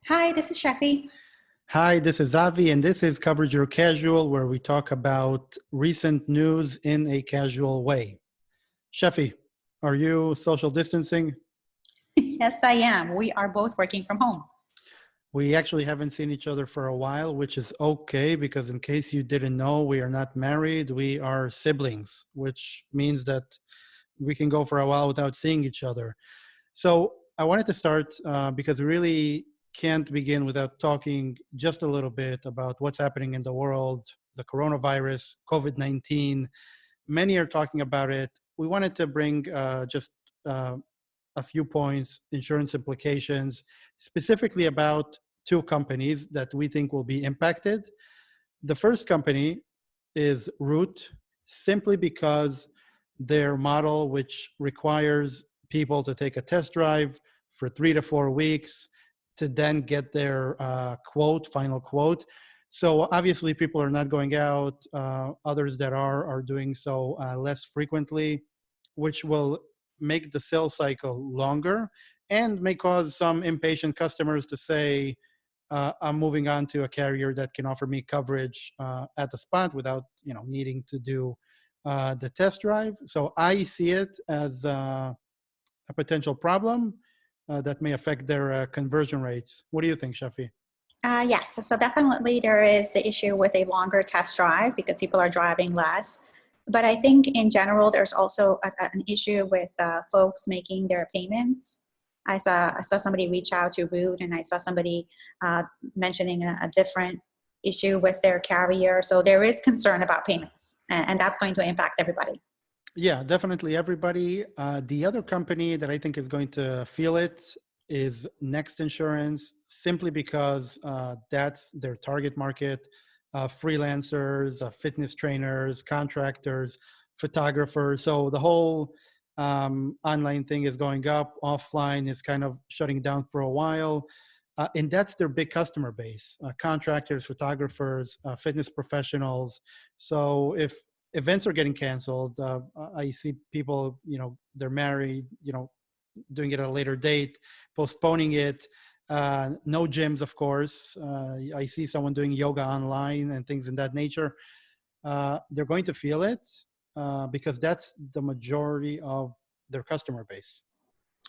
Hi, this is Sheffy. Hi, this is Avi, and this is Coverage Your Casual, where we talk about recent news in a casual way. Sheffy, are you social distancing? Yes, I am. We are both working from home. We actually haven't seen each other for a while, which is okay because, in case you didn't know, we are not married. We are siblings, which means that we can go for a while without seeing each other. So I wanted to start because we really can't begin without talking just a little bit about what's happening in the world, the coronavirus, COVID-19. Many are talking about it. We wanted to bring just uh, a few points, insurance implications, specifically about two companies that we think will be impacted. The first company is Root, simply because their model, which requires people to take a test drive for 3 to 4 weeks to then get their final quote. So obviously people are not going out. Others that are doing so less frequently, which will make the sales cycle longer and may cause some impatient customers to say, I'm moving on to a carrier that can offer me coverage at the spot without, needing to do the test drive. So I see it as a potential problem that may affect their conversion rates. What do you think, Shafi? Yes, so definitely there is the issue with a longer test drive because people are driving less. But I think in general, there's also an issue with folks making their payments. I saw somebody reach out to Root, and I saw somebody mentioning a different issue with their carrier. So there is concern about payments, and that's going to impact everybody. Yeah, definitely everybody. The other company that I think is going to feel it is Next Insurance, simply because that's their target market. Freelancers, fitness trainers, contractors, photographers. So the whole online thing is going up. Offline is kind of shutting down for a while. And that's their big customer base, contractors, photographers, fitness professionals. So if events are getting canceled, I see people, they're married, doing it at a later date, postponing it. No gyms, of course. I see someone doing yoga online and things in that nature. They're going to feel it because that's the majority of their customer base.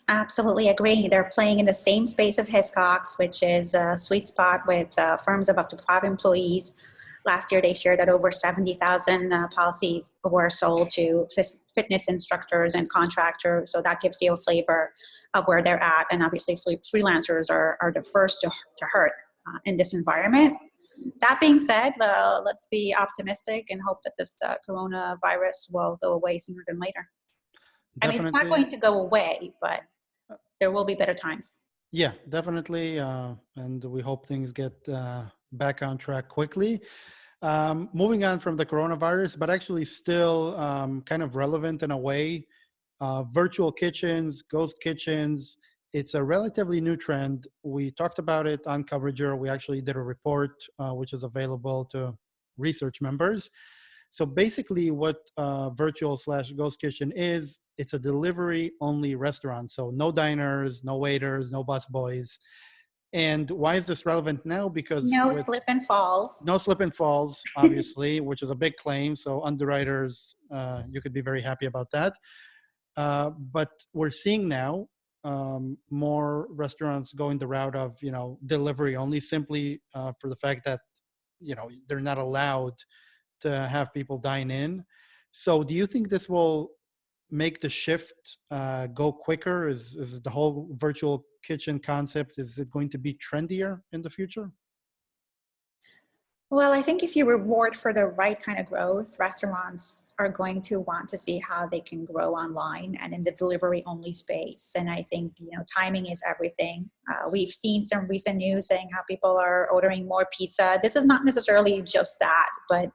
Absolutely agree. They're playing in the same space as Hiscox, which is a sweet spot with firms of up to 5 employees. Last year, they shared that over 70,000 policies were sold to fitness instructors and contractors. So that gives you a flavor of where they're at. And obviously, freelancers are the first to hurt in this environment. That being said, let's be optimistic and hope that this coronavirus will go away sooner than later. I mean, it's not Definitely. going to go away, but there will be better times. Yeah, definitely. And we hope things get back on track quickly. Moving on from the coronavirus, but actually still kind of relevant in a way, virtual kitchens, ghost kitchens. It's a relatively new trend. We talked about it on Coverager. We actually did a report, which is available to research members. So basically what virtual/ghost kitchen is, it's a delivery only restaurant. So no diners, no waiters, no busboys. And why is this relevant now? Because No with slip and falls. no slip and falls, obviously, which is a big claim. So underwriters, you could be very happy about that. But we're seeing now more restaurants going the route of, delivery only, simply for the fact that, they're not allowed to have people dine in. So do you think this will make the shift go quicker? Is the whole virtual kitchen concept, is it going to be trendier in the future? Well, I think if you reward for the right kind of growth, restaurants are going to want to see how they can grow online and in the delivery only space. And I think, timing is everything. We've seen some recent news saying how people are ordering more pizza. This is not necessarily just that, but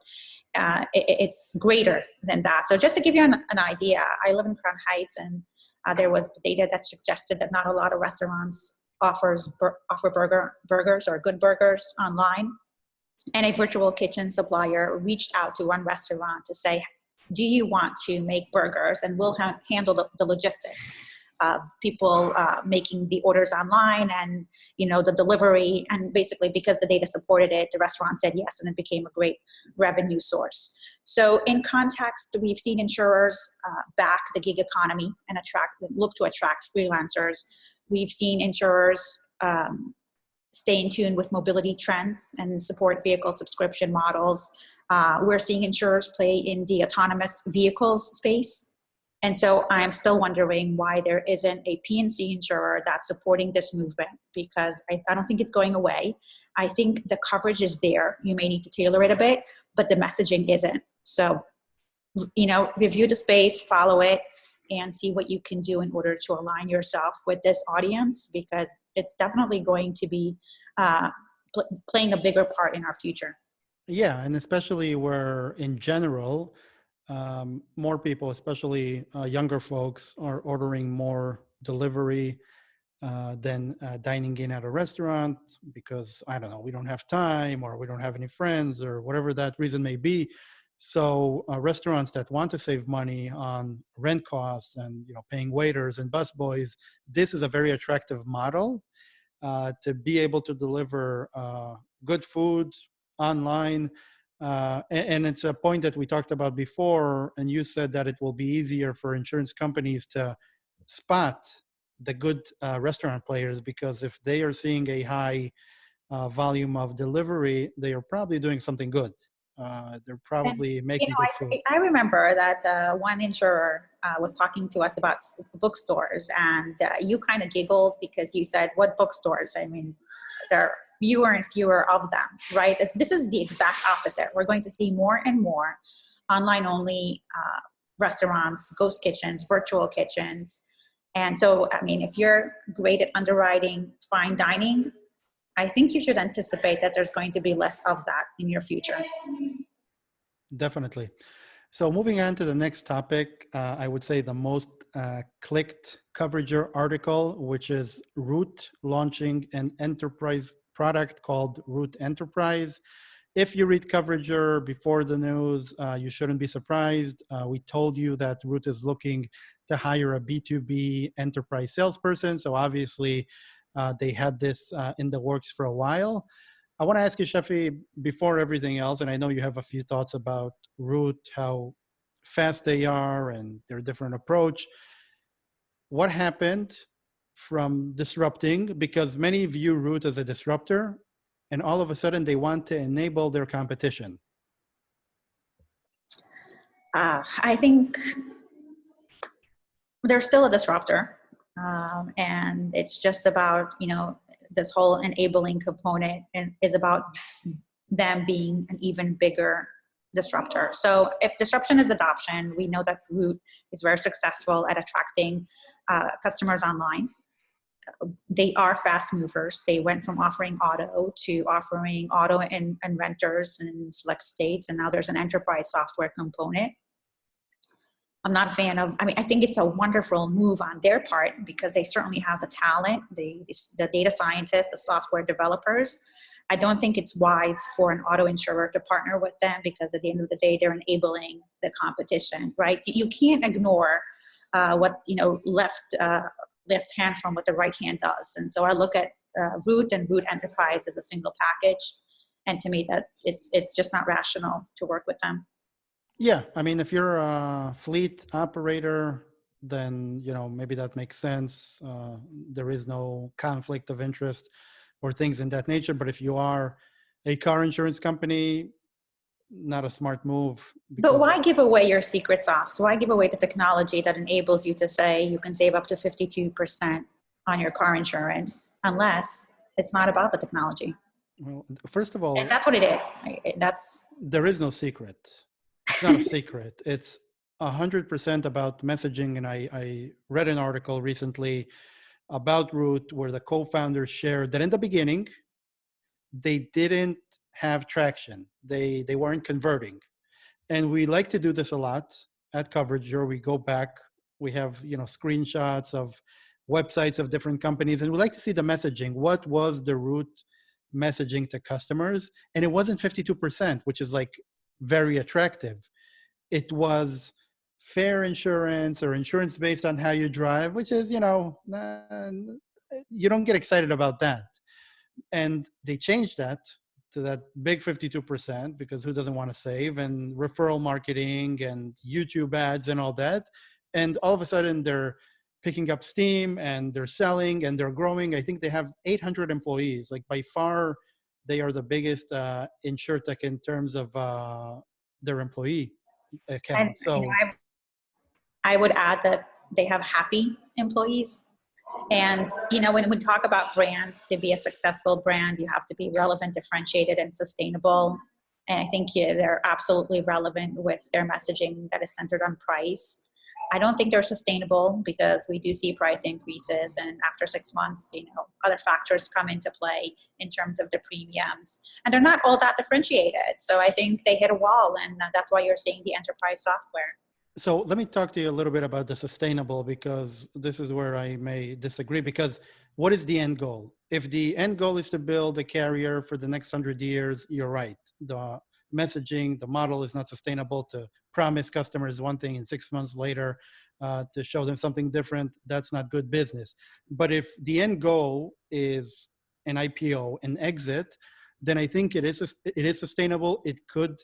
it's greater than that. So just to give you an idea, I live in Crown Heights, and there was data that suggested that not a lot of restaurants offer burgers or good burgers online. And a virtual kitchen supplier reached out to one restaurant to say, do you want to make burgers, and we'll handle the logistics. of people making the orders online and, the delivery. And basically because the data supported it, the restaurant said yes, and it became a great revenue source. So in context, we've seen insurers back the gig economy and look to attract freelancers. We've seen insurers stay in tune with mobility trends and support vehicle subscription models. We're seeing insurers play in the autonomous vehicles space. And so I'm still wondering why there isn't a P&C insurer that's supporting this movement, because I don't think it's going away. I think the coverage is there. You may need to tailor it a bit, but the messaging isn't. So, review the space, follow it, and see what you can do in order to align yourself with this audience, because it's definitely going to be playing a bigger part in our future. Yeah, and especially where in general, more people, especially younger folks, are ordering more delivery than dining in at a restaurant because, I don't know, we don't have time or we don't have any friends or whatever that reason may be. So restaurants that want to save money on rent costs and paying waiters and busboys, this is a very attractive model to be able to deliver good food online. And it's a point that we talked about before, and you said that it will be easier for insurance companies to spot the good restaurant players, because if they are seeing a high volume of delivery, they are probably doing something good. They're probably making good food. I remember that one insurer was talking to us about bookstores, and you kind of giggled because you said, what bookstores? I mean, there are fewer and fewer of them, right? This is the exact opposite. We're going to see more and more online only restaurants, ghost kitchens, virtual kitchens. And so, I mean, if you're great at underwriting fine dining, I think you should anticipate that there's going to be less of that in your future. Definitely. So moving on to the next topic, I would say the most clicked Coverager article, which is Root launching an enterprise product called Root Enterprise. If you read Coverager before the news, you shouldn't be surprised. We told you that Root is looking to hire a B2B enterprise salesperson. So obviously they had this in the works for a while. I want to ask you, Shafi, before everything else, and I know you have a few thoughts about Root, how fast they are and their different approach. What happened from disrupting, because many view Root as a disruptor, and all of a sudden they want to enable their competition? I think they're still a disruptor. And it's just about, this whole enabling component is about them being an even bigger disruptor. So if disruption is adoption, we know that Root is very successful at attracting customers online. They are fast movers. They went from offering auto to offering auto and renters in select states, and now there's an enterprise software component. I'm not a fan of, I think it's a wonderful move on their part because they certainly have the talent, the data scientists, the software developers. I don't think it's wise for an auto insurer to partner with them because at the end of the day, they're enabling the competition, right? You can't ignore what, left hand from what the right hand does. And so I look at Root and Root Enterprise as a single package. And to me, that it's just not rational to work with them. Yeah, if you're a fleet operator, then maybe that makes sense. There is no conflict of interest or things in that nature. But if you are a car insurance company, not a smart move. But why give away your secret sauce? Why give away the technology that enables you to say you can save up to 52% on your car insurance, unless it's not about the technology? Well, first of all, and that's what it is. There is no secret. It's not a secret. It's 100% about messaging. And I read an article recently about Root where the co-founders shared that in the beginning, they didn't have traction. They weren't converting. And we like to do this a lot at Coverager. We go back, we have screenshots of websites of different companies, and we like to see the messaging. What was the Root messaging to customers? And it wasn't 52%, which is like very attractive. It was fair insurance or insurance based on how you drive, which is, you don't get excited about that. And they changed that to that big 52% because who doesn't want to save, and referral marketing and YouTube ads and all that. And all of a sudden they're picking up steam and they're selling and they're growing. I think they have 800 employees. Like by far, they are the biggest insurtech in terms of their employee And account. So I would add that they have happy employees. And when we talk about brands, to be a successful brand, you have to be relevant, differentiated, and sustainable. And I think they're absolutely relevant with their messaging that is centered on price. I don't think they're sustainable because we do see price increases, and after 6 months, other factors come into play in terms of the premiums, and they're not all that differentiated. So I think they hit a wall, and that's why you're seeing the enterprise software. So let me talk to you a little bit about the sustainable, because this is where I may disagree. Because what is the end goal? If the end goal is to build a carrier for the next 100 years, you're right. The messaging, the model is not sustainable. To promise customers one thing and 6 months later to show them something different, that's not good business. But if the end goal is an IPO, an exit, then I think it is sustainable. It could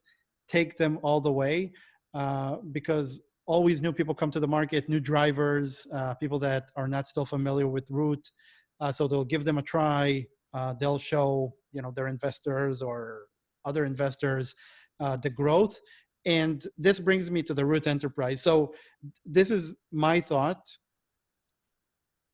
take them all the way. Because always new people come to the market, new drivers, people that are not still familiar with Root. So they'll give them a try. They'll show, their investors or other investors the growth. And this brings me to the Root Enterprise. So this is my thought.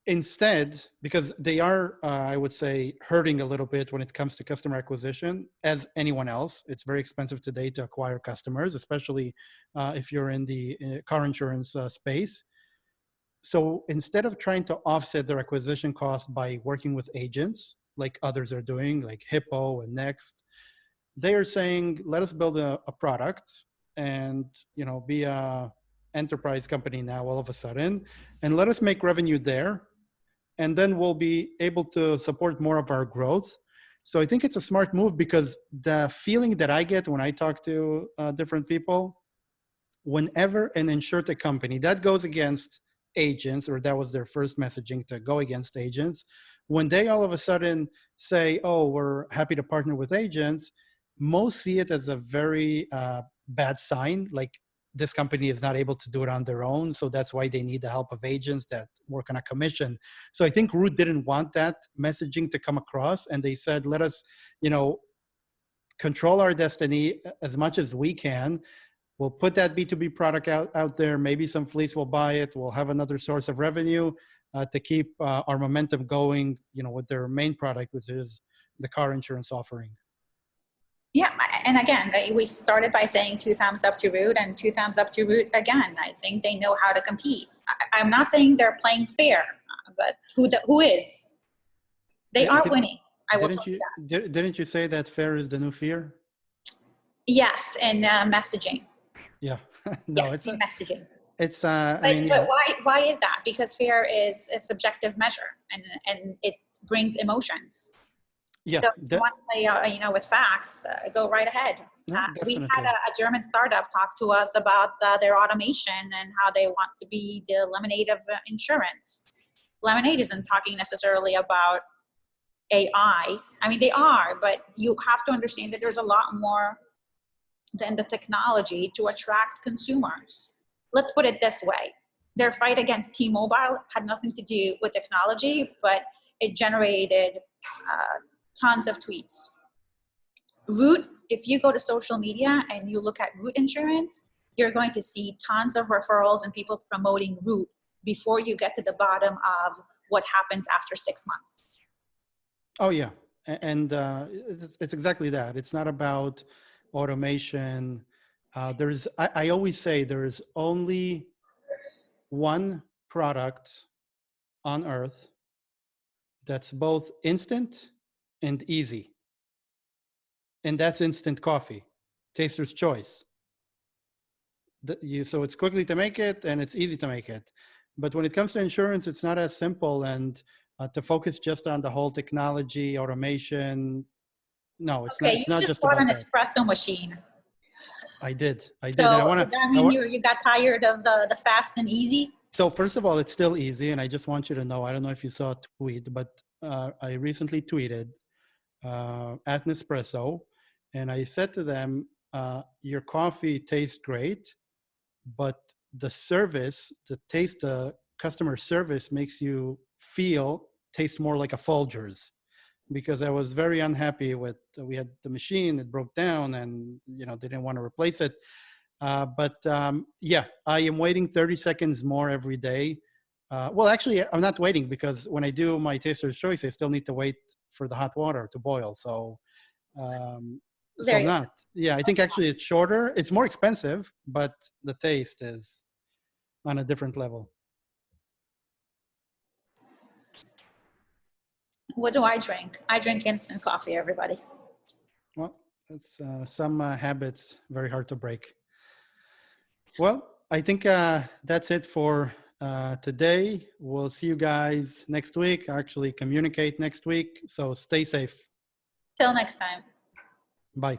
Instead, because they are, I would say, hurting a little bit when it comes to customer acquisition, as anyone else. It's very expensive today to acquire customers, especially if you're in the car insurance space. So instead of trying to offset their acquisition cost by working with agents, like others are doing, like Hippo and Next, they are saying, let us build a product and be a enterprise company now all of a sudden, and let us make revenue there. And then we'll be able to support more of our growth. So I think it's a smart move, because the feeling that I get when I talk to different people, whenever an insurtech company that goes against agents, or that was their first messaging, to go against agents, when they all of a sudden say, oh, we're happy to partner with agents, most see it as a very bad sign. Like, this company is not able to do it on their own, so that's why they need the help of agents that work on a commission. So I think Root didn't want that messaging to come across, and they said, let us, control our destiny as much as we can. We'll put that B2B product out there. Maybe some fleets will buy it. We'll have another source of revenue to keep our momentum going, with their main product, which is the car insurance offering. Yeah, and again, we started by saying 2 thumbs up to Root, and 2 thumbs up to Root again. I think they know how to compete. I'm not saying they're playing fair, but who is? They are winning. I will tell you that. Didn't you say that fair is the new fear? Yes, and messaging. Yeah, no, yes, messaging. It's but why is that? Because fear is a subjective measure, and it brings emotions. Yeah. So if you want to play, with facts, go right ahead. No, we had a German startup talk to us about their automation and how they want to be the Lemonade of insurance. Lemonade isn't talking necessarily about AI. I mean, they are, but you have to understand that there's a lot more than the technology to attract consumers. Let's put it this way. Their fight against T-Mobile had nothing to do with technology, but it generated tons of tweets. Root, if you go to social media and you look at Root Insurance, you're going to see tons of referrals and people promoting Root before you get to the bottom of what happens after 6 months. Oh, yeah. And it's exactly that. It's not about automation. I always say there is only one product on earth that's both instant and easy. And that's instant coffee, taster's choice. So it's quickly to make it and it's easy to make it. But when it comes to insurance, it's not as simple. And to focus just on the whole technology, automation, no, it's not just about that. An espresso machine. I did. I did. And So does that mean you got tired of the fast and easy? So first of all, it's still easy. And I just want you to know, I don't know if you saw a tweet, but I recently tweeted at Nespresso, and I said to them, your coffee tastes great, but the service, the customer service makes you taste more like a Folgers, because I was very unhappy with, we had the machine, it broke down, and they didn't want to replace it. Yeah, I am waiting 30 seconds more every day. Well, actually, I'm not waiting, because when I do my taster's choice, I still need to wait for the hot water to boil. So I'm not. Yeah, I think actually it's shorter. It's more expensive, but the taste is on a different level. What do I drink? I drink instant coffee, everybody. Well, that's some habits very hard to break. Well, I think that's it for today. We'll see you guys next week, actually communicate next week. So stay safe. Till next time. Bye.